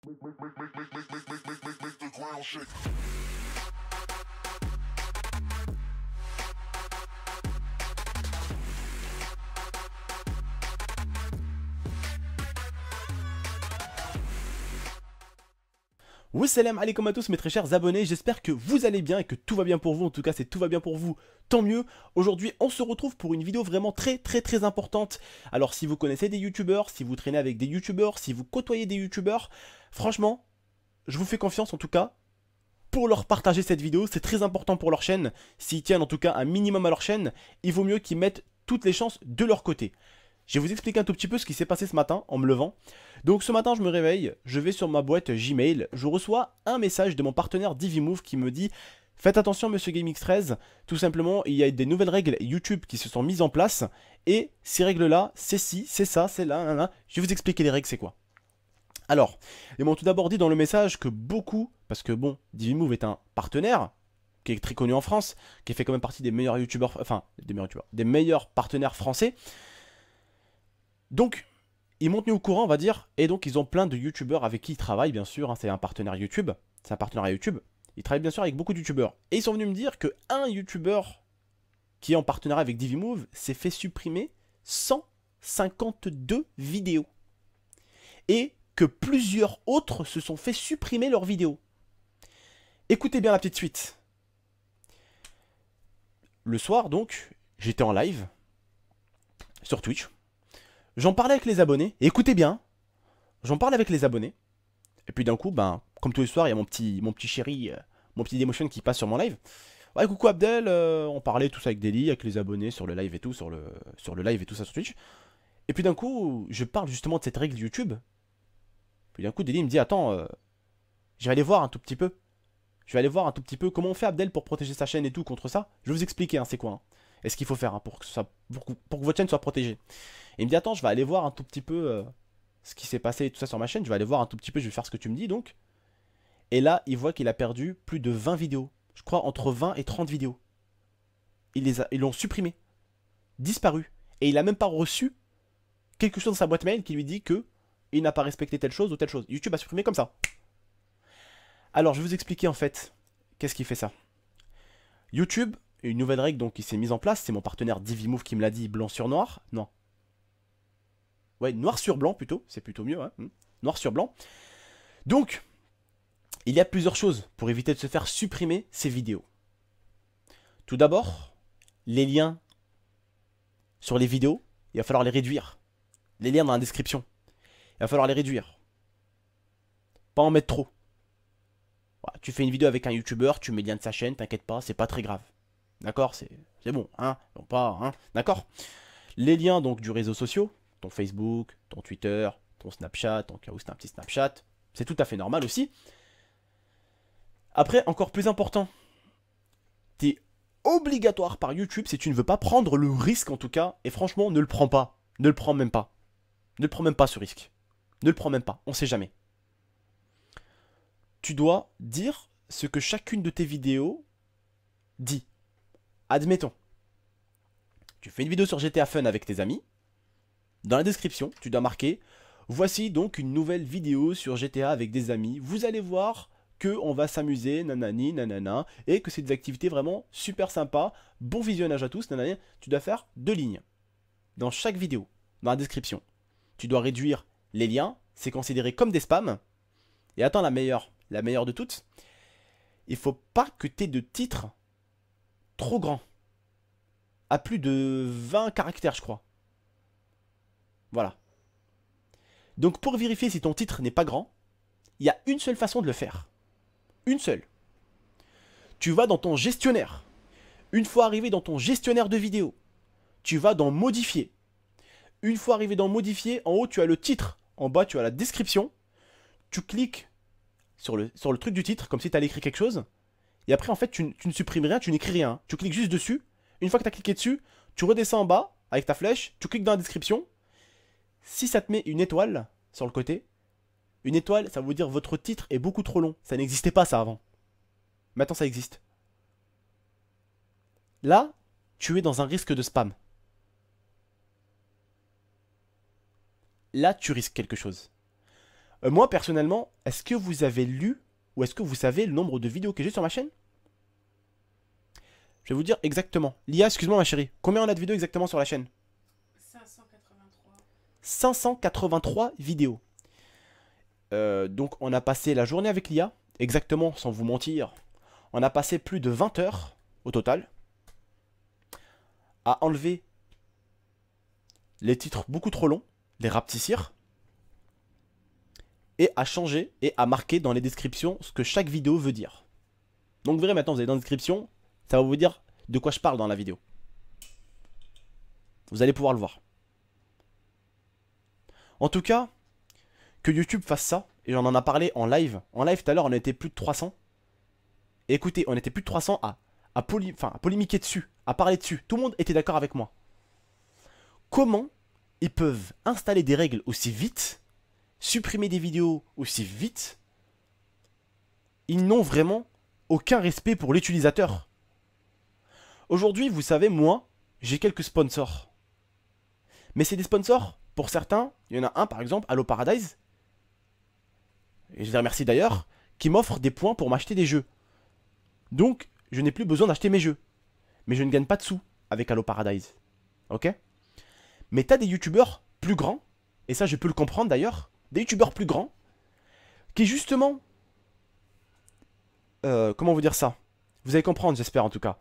Make the ground shake. Wassalam alaikum à tous mes très chers abonnés, j'espère que vous allez bien et que tout va bien pour vous. En tout cas, c'est tout va bien pour vous, tant mieux. Aujourd'hui, on se retrouve pour une vidéo vraiment très importante. Alors si vous connaissez des youtubeurs, si vous traînez avec des youtubeurs, si vous côtoyez des youtubeurs, franchement, je vous fais confiance en tout cas pour leur partager cette vidéo. C'est très important pour leur chaîne. S'ils tiennent en tout cas un minimum à leur chaîne, il vaut mieux qu'ils mettent toutes les chances de leur côté. Je vais vous expliquer un tout petit peu ce qui s'est passé ce matin en me levant. Donc ce matin je me réveille, je vais sur ma boîte Gmail, je reçois un message de mon partenaire Divimove qui me dit: faites attention monsieur GameX13, tout simplement il y a des nouvelles règles YouTube qui se sont mises en place, et ces règles là, c'est ci, c'est ça, c'est là, là, là. Je vais vous expliquer les règles, c'est quoi. Alors, ils m'ont tout d'abord dit dans le message que beaucoup, parce que bon, Divimove est un partenaire qui est très connu en France, qui fait quand même partie des meilleurs youtubeurs, enfin des meilleurs partenaires français. Donc, ils m'ont tenu au courant, on va dire, et donc ils ont plein de youtubeurs avec qui ils travaillent, bien sûr, hein, c'est un partenaire YouTube, c'est un partenariat YouTube. Ils travaillent bien sûr avec beaucoup de youtubeurs. Et ils sont venus me dire que un youtubeur qui est en partenariat avec Divimove s'est fait supprimer 152 vidéos. Et que plusieurs autres se sont fait supprimer leurs vidéos. Écoutez bien la petite suite. Le soir, donc, j'étais en live sur Twitch. J'en parlais avec les abonnés, et écoutez bien, j'en parle avec les abonnés, et puis d'un coup, ben, comme tous les soirs, il y a mon petit chéri, mon petit Dailymotion qui passe sur mon live. Ouais, coucou Abdel, on parlait tous avec Daily, avec les abonnés sur le live et tout, sur le live et tout ça sur Twitch. Et puis d'un coup, je parle justement de cette règle YouTube. Puis d'un coup, Daily me dit: attends, je vais aller voir un tout petit peu. Je vais aller voir un tout petit peu comment on fait Abdel pour protéger sa chaîne et tout contre ça. Je vais vous expliquer, hein, c'est quoi, hein, et ce qu'il faut faire, hein, pour que votre chaîne soit protégée. Et il me dit: attends, je vais aller voir un tout petit peu ce qui s'est passé et tout ça sur ma chaîne. Je vais aller voir un tout petit peu, je vais faire ce que tu me dis donc. Et là, il voit qu'il a perdu plus de 20 vidéos. Je crois entre 20 et 30 vidéos. Ils l'ont supprimé. Disparu. Et il a même pas reçu quelque chose dans sa boîte mail qui lui dit que il n'a pas respecté telle chose ou telle chose. YouTube a supprimé comme ça. Alors, je vais vous expliquer en fait qu'est-ce qui fait ça. YouTube, une nouvelle règle donc qui s'est mise en place. C'est mon partenaire Divimove qui me l'a dit, blanc sur noir. Non. Ouais, noir sur blanc plutôt, c'est plutôt mieux, hein. Noir sur blanc. Donc, il y a plusieurs choses pour éviter de se faire supprimer ces vidéos. Tout d'abord, les liens sur les vidéos, il va falloir les réduire. Les liens dans la description, il va falloir les réduire. Pas en mettre trop. Voilà, tu fais une vidéo avec un youtubeur, tu mets le lien de sa chaîne, t'inquiète pas, c'est pas très grave. D'accord, c'est bon, hein, donc pas, hein, d'accord. Les liens donc du réseau social, ton Facebook, ton Twitter, ton Snapchat, ton cas où c'est un petit Snapchat, c'est tout à fait normal aussi. Après, encore plus important, t'es obligatoire par YouTube si tu ne veux pas prendre le risque en tout cas, et franchement, ne le prends pas. Ne le prends même pas. Ne le prends même pas ce risque. Ne le prends même pas, on sait jamais. Tu dois dire ce que chacune de tes vidéos dit. Admettons, tu fais une vidéo sur GTA Fun avec tes amis. Dans la description, tu dois marquer: voici donc une nouvelle vidéo sur GTA avec des amis. Vous allez voir que on va s'amuser, nanani, nanana, et que c'est des activités vraiment super sympas. Bon visionnage à tous, nanani. Tu dois faire 2 lignes dans chaque vidéo, dans la description. Tu dois réduire les liens, c'est considéré comme des spams. Et attends, la meilleure de toutes, il faut pas que tu aies de titre trop grand, à plus de 20 caractères, je crois. Voilà. Donc pour vérifier si ton titre n'est pas grand, il y a une seule façon de le faire. Une seule. Tu vas dans ton gestionnaire. Une fois arrivé dans ton gestionnaire de vidéo, tu vas dans modifier. Une fois arrivé dans modifier, en haut tu as le titre, en bas tu as la description. Tu cliques sur le truc du titre, comme si tu allais écrire quelque chose. Et après en fait tu ne supprimes rien, tu n'écris rien. Tu cliques juste dessus. Une fois que tu as cliqué dessus, tu redescends en bas avec ta flèche, tu cliques dans la description. Si ça te met une étoile sur le côté, une étoile, ça veut dire votre titre est beaucoup trop long. Ça n'existait pas ça avant. Maintenant ça existe. Là, tu es dans un risque de spam. Là, tu risques quelque chose. Moi, personnellement, est-ce que vous avez lu ou est-ce que vous savez le nombre de vidéos que j'ai sur ma chaîne? Je vais vous dire exactement. Lia, excuse-moi ma chérie, combien on a de vidéos exactement sur la chaîne? 583. 583 vidéos. Donc on a passé la journée avec l'IA, exactement, sans vous mentir. On a passé plus de 20 heures au total à enlever les titres beaucoup trop longs, les rapetissir, et à changer et à marquer dans les descriptions ce que chaque vidéo veut dire. Donc vous verrez maintenant, vous allez dans la description, ça va vous dire de quoi je parle dans la vidéo. Vous allez pouvoir le voir. En tout cas, que YouTube fasse ça, et on en a parlé en live. En live tout à l'heure, on était plus de 300. Et écoutez, on était plus de 300 à polémiquer dessus, à parler dessus. Tout le monde était d'accord avec moi. Comment ils peuvent installer des règles aussi vite, supprimer des vidéos aussi vite? Ils n'ont vraiment aucun respect pour l'utilisateur. Aujourd'hui, vous savez, moi, j'ai quelques sponsors. Mais c'est des sponsors, pour certains, il y en a un par exemple, Allo Paradise, et je les remercie d'ailleurs, qui m'offre des points pour m'acheter des jeux. Donc, je n'ai plus besoin d'acheter mes jeux. Mais je ne gagne pas de sous avec Allo Paradise. Ok? Mais t'as des youtubeurs plus grands, et ça je peux le comprendre d'ailleurs, des youtubeurs plus grands, qui justement... comment vous dire ça? Vous allez comprendre, j'espère en tout cas.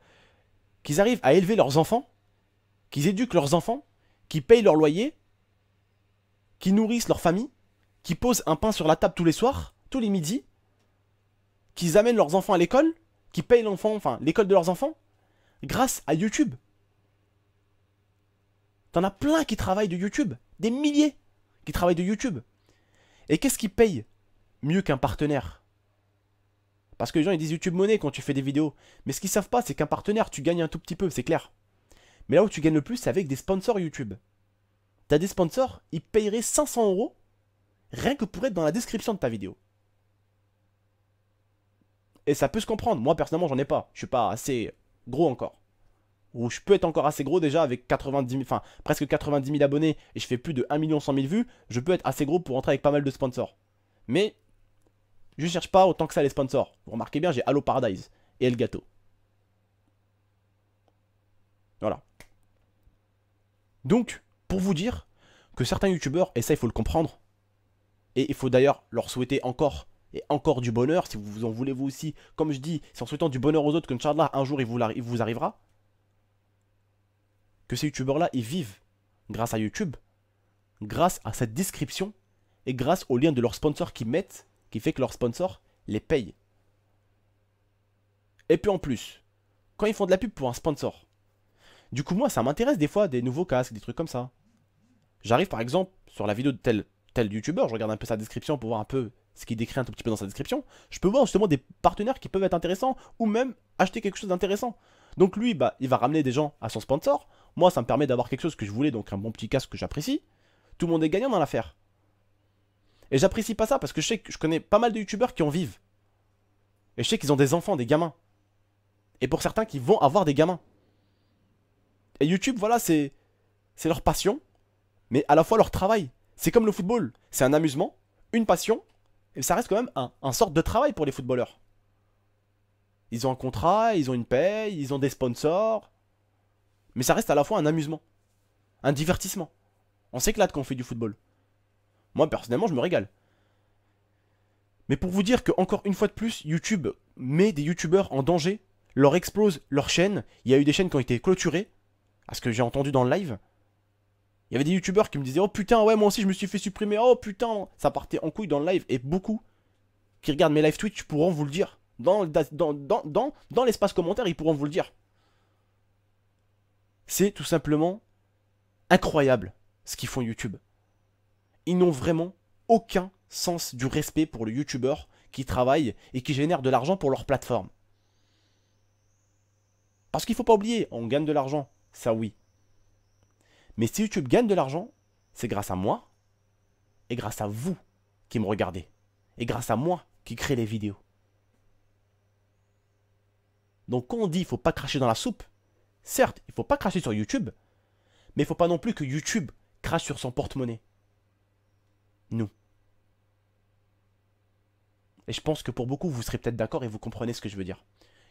Qu'ils arrivent à élever leurs enfants, qu'ils éduquent leurs enfants, qu'ils payent leur loyer, qu'ils nourrissent leur famille, qui posent un pain sur la table tous les soirs, tous les midis, qu'ils amènent leurs enfants à l'école, qui payent l'école de leurs enfants, grâce à YouTube. T'en as plein qui travaillent de YouTube, des milliers qui travaillent de YouTube. Et qu'est-ce qui paye mieux qu'un partenaire? Parce que les gens ils disent YouTube Money quand tu fais des vidéos. Mais ce qu'ils savent pas, c'est qu'un partenaire, tu gagnes un tout petit peu, c'est clair. Mais là où tu gagnes le plus, c'est avec des sponsors YouTube. T'as des sponsors, ils paieraient 500 € rien que pour être dans la description de ta vidéo. Et ça peut se comprendre. Moi, personnellement, j'en ai pas. Je suis pas assez gros encore. Ou je peux être encore assez gros déjà avec 90 000, presque 90 000 abonnés et je fais plus de 1 100 000 vues. Je peux être assez gros pour rentrer avec pas mal de sponsors. Mais je cherche pas autant que ça les sponsors. Vous remarquez bien, j'ai Allo Paradise et Elgato. Voilà. Donc, pour vous dire que certains youtubeurs, et ça il faut le comprendre, et il faut d'ailleurs leur souhaiter encore et encore du bonheur, si vous en voulez vous aussi, comme je dis, c'est en souhaitant du bonheur aux autres que Inch'Allah, un jour il vous arrivera, que ces youtubeurs-là, ils vivent grâce à YouTube, grâce à cette description, et grâce au lien de leur sponsor qu'ils mettent, qui fait que leur sponsor les paye. Et puis en plus, quand ils font de la pub pour un sponsor, du coup moi ça m'intéresse des fois des nouveaux casques, des trucs comme ça. J'arrive par exemple sur la vidéo de tel youtubeur, je regarde un peu sa description pour voir un peu ce qu'il décrit un tout petit peu dans sa description. Je peux voir justement des partenaires qui peuvent être intéressants ou même acheter quelque chose d'intéressant. Donc lui, bah, il va ramener des gens à son sponsor. Moi, ça me permet d'avoir quelque chose que je voulais, donc un bon petit casque que j'apprécie. Tout le monde est gagnant dans l'affaire. Et j'apprécie pas ça parce que je sais que je connais pas mal de youtubeurs qui en vivent. Et je sais qu'ils ont des enfants, des gamins. Et pour certains qui vont avoir des gamins. Et YouTube, voilà, c'est leur passion, mais à la fois leur travail. C'est comme le football. C'est un amusement, une passion, et ça reste quand même un sorte de travail pour les footballeurs. Ils ont un contrat, ils ont une paye, ils ont des sponsors. Mais ça reste à la fois un amusement, un divertissement. On s'éclate quand on fait du football. Moi, personnellement, je me régale. Mais pour vous dire que, encore une fois de plus, YouTube met des youtubeurs en danger, leur explose leur chaîne. Il y a eu des chaînes qui ont été clôturées, à ce que j'ai entendu dans le live. Il y avait des youtubeurs qui me disaient « Oh putain, ouais, moi aussi je me suis fait supprimer. Oh putain !» Ça partait en couille dans le live. Et beaucoup qui regardent mes live Twitch pourront vous le dire. Dans l'espace commentaire, ils pourront vous le dire. C'est tout simplement incroyable ce qu'ils font YouTube. Ils n'ont vraiment aucun sens du respect pour le youtubeur qui travaille et qui génère de l'argent pour leur plateforme. Parce qu'il ne faut pas oublier, on gagne de l'argent, ça oui. Mais si YouTube gagne de l'argent, c'est grâce à moi et grâce à vous qui me regardez. Et grâce à moi qui crée les vidéos. Donc quand on dit qu'il ne faut pas cracher dans la soupe, certes, il ne faut pas cracher sur YouTube, mais il ne faut pas non plus que YouTube crache sur son porte-monnaie. Nous. Et je pense que pour beaucoup, vous serez peut-être d'accord et vous comprenez ce que je veux dire.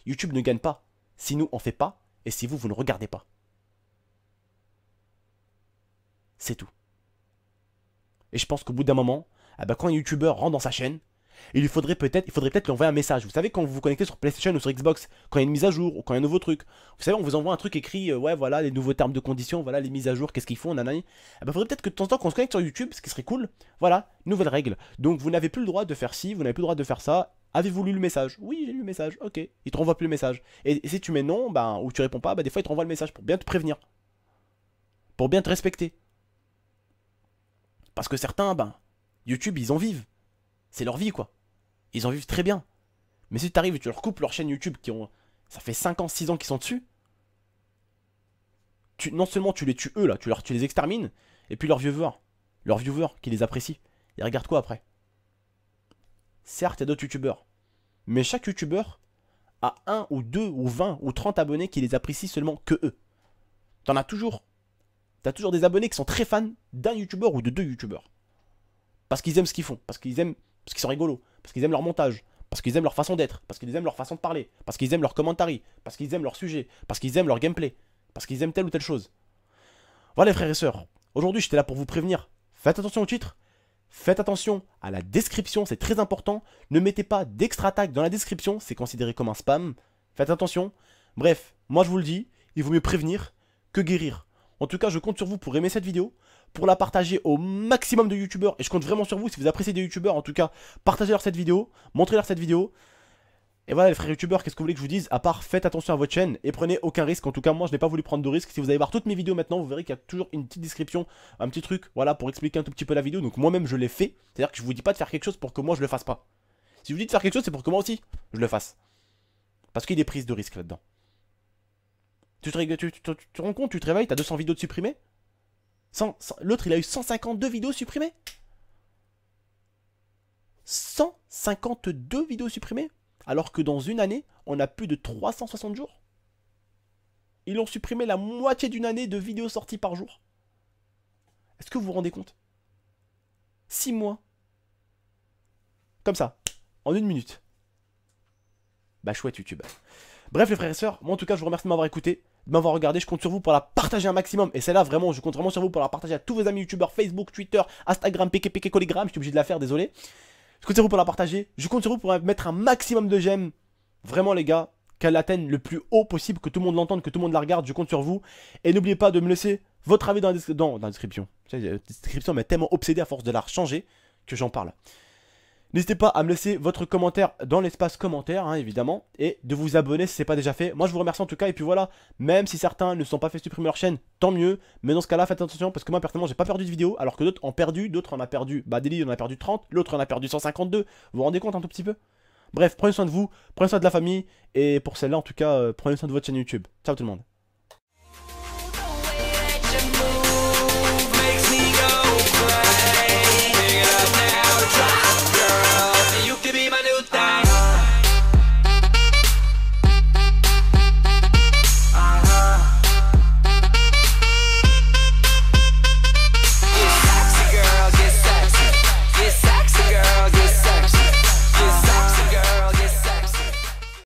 YouTube ne gagne pas si nous, on fait pas et si vous, vous ne regardez pas. C'est tout. Et je pense qu'au bout d'un moment, quand un YouTuber rentre dans sa chaîne, il faudrait peut-être lui envoyer un message. Vous savez, quand vous vous connectez sur PlayStation ou sur Xbox, quand il y a une mise à jour ou quand il y a un nouveau truc, vous savez, on vous envoie un truc écrit, ouais, voilà, les nouveaux termes de conditions, voilà, les mises à jour, qu'est-ce qu'ils font, nanani. Il faudrait peut-être que de temps en temps, qu'on se connecte sur YouTube, ce qui serait cool. Voilà, nouvelle règle. Donc, vous n'avez plus le droit de faire ci, vous n'avez plus le droit de faire ça. Avez-vous lu le message? Oui, j'ai lu le message, ok. Il te renvoie plus le message. Et si tu mets non, ou tu réponds pas, des fois, il te renvoie le message pour bien te prévenir. Pour bien te respecter. Parce que certains, YouTube, ils en vivent. C'est leur vie, quoi. Ils en vivent très bien. Mais si tu arrives et tu leur coupes leur chaîne YouTube ça fait 5 ans, 6 ans qu'ils sont dessus, non seulement tu les tues eux là, tu les extermines, et puis leurs viewers qui les apprécient, ils regardent quoi après? Certes, il y a d'autres youtubeurs, mais chaque youtubeur a 1 ou 2 ou 20 ou 30 abonnés qui les apprécient seulement que eux. T'as toujours des abonnés qui sont très fans d'un youtubeur ou de 2 youtubeurs. Parce qu'ils aiment ce qu'ils font, parce qu'ils sont rigolos, parce qu'ils aiment leur montage, parce qu'ils aiment leur façon d'être, parce qu'ils aiment leur façon de parler, parce qu'ils aiment leurs commentaires, parce qu'ils aiment leur sujet, parce qu'ils aiment leur gameplay, parce qu'ils aiment telle ou telle chose. Voilà les frères et sœurs, aujourd'hui j'étais là pour vous prévenir, faites attention au titre, faites attention à la description, c'est très important, ne mettez pas d'extra tag dans la description, c'est considéré comme un spam, faites attention. Bref, moi je vous le dis, il vaut mieux prévenir que guérir. En tout cas, je compte sur vous pour aimer cette vidéo, pour la partager au maximum de youtubeurs. Et je compte vraiment sur vous, si vous appréciez des youtubeurs, en tout cas, partagez-leur cette vidéo, montrez-leur cette vidéo. Et voilà les frères youtubeurs, qu'est-ce que vous voulez que je vous dise? À part, faites attention à votre chaîne et prenez aucun risque. En tout cas, moi, je n'ai pas voulu prendre de risque. Si vous allez voir toutes mes vidéos maintenant, vous verrez qu'il y a toujours une petite description, un petit truc, voilà, pour expliquer un tout petit peu la vidéo. Donc moi-même, je l'ai fait. C'est-à-dire que je vous dis pas de faire quelque chose pour que moi, je le fasse pas. Si je vous dis de faire quelque chose, c'est pour que moi aussi, je le fasse. Parce qu'il y a des prises de risque là-dedans. Tu te rends compte, tu te réveilles, t'as 200 vidéos de supprimées. L'autre, il a eu 152 vidéos supprimées. 152 vidéos supprimées. Alors que dans une année, on a plus de 360 jours. Ils ont supprimé la moitié d'une année de vidéos sorties par jour. Est-ce que vous vous rendez compte? 6 mois. Comme ça. En une minute. Bah chouette YouTube. Bref les frères et sœurs, moi en tout cas je vous remercie de m'avoir écouté, de m'avoir regardé, je compte sur vous pour la partager un maximum. Et celle-là vraiment, je compte vraiment sur vous pour la partager à tous vos amis youtubeurs, Facebook, Twitter, Instagram, PKPK, Collegram, je suis obligé de la faire, désolé. Je compte sur vous pour la partager, je compte sur vous pour mettre un maximum de j'aime. Vraiment les gars, qu'elle atteigne le plus haut possible, que tout le monde l'entende, que tout le monde la regarde, je compte sur vous. Et n'oubliez pas de me laisser votre avis dans la description. La description m'a tellement obsédé à force de la changer que j'en parle. N'hésitez pas à me laisser votre commentaire dans l'espace commentaire, hein, évidemment, et de vous abonner si ce n'est pas déjà fait. Moi, je vous remercie en tout cas, et puis voilà, même si certains ne sont pas fait supprimer leur chaîne, tant mieux, mais dans ce cas-là, faites attention, parce que moi, personnellement, j'ai pas perdu de vidéo, alors que d'autres ont perdu, d'autres en a perdu, Deli en a perdu 30, l'autre en a perdu 152, vous vous rendez compte un tout petit peu? Bref, prenez soin de vous, prenez soin de la famille, et pour celle-là, en tout cas, prenez soin de votre chaîne YouTube. Ciao tout le monde.